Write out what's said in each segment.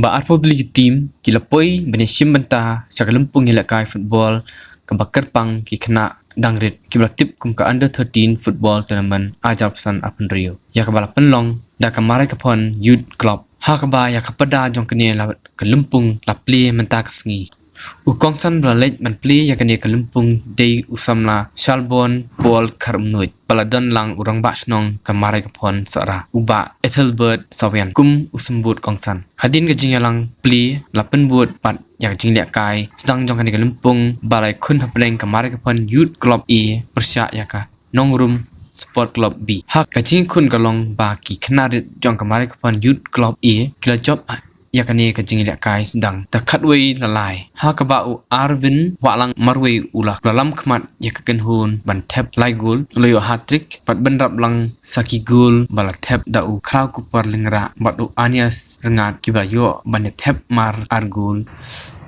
Ba arpodli tim kilapoi benesim benta Pynialehkai football kebakar pang ki kena dangrit kiblatip kum ka under 13 football tournament ajarpsan apan rio ya kabala penlong da ka Maraikaphon youth club ha kaba ya kapada jong kene la kelempung la play menta kasngi ukongsan bralej man play ya kene kelempung dei usamla shalbon ball karmnuit paladon lang urang basnong ka Maraikaphon sara uba ethelbert sawian kum usembut kongsan hadin ka jingyalang play la penbut pat yang Pynialehkai sedang jong kene kelempung balai kun hapleng ka Maraikaphon youth club e persya ya ka nongrum Sport Club B. Hak kacing kun kalong baki kenarit jong ka Maraikaphon youth club E kila job ya kane kacing Pynialehkai sedang takatway lalai. Hak bau Arvin walang marway ulah dalam kemat ya kekenhun ban tap lai gol loyo hat-trick pat benrap lang saki gol bala tap dau kraw kupar lengra batu Anias rengat kiba yo ban tap mar argul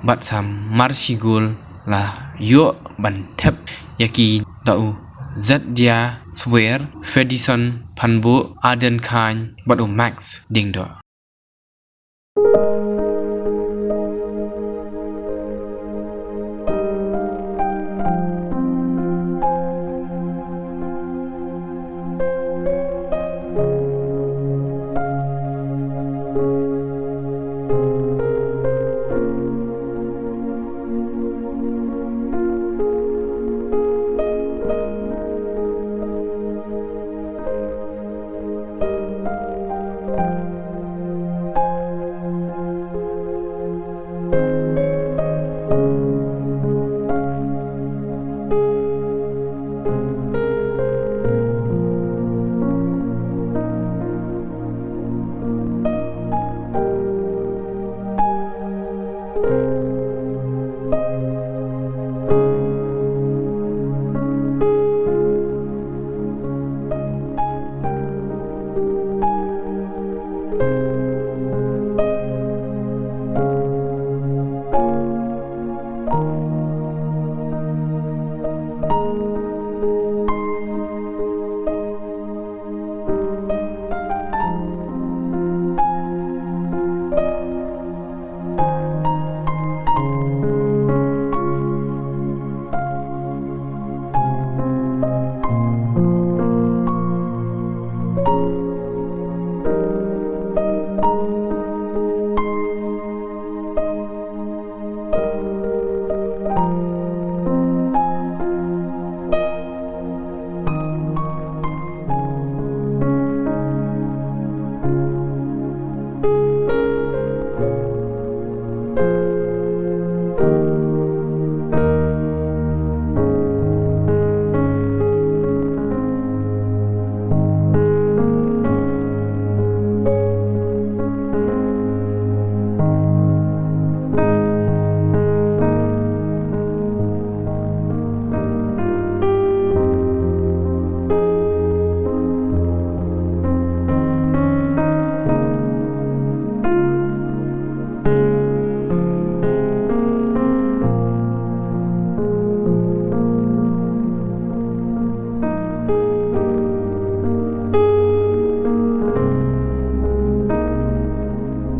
bat sam mar sigol lah yo ban tap yaki dau Zadia Swear Fedison Panbu Aden Khan Badu Max Dingdo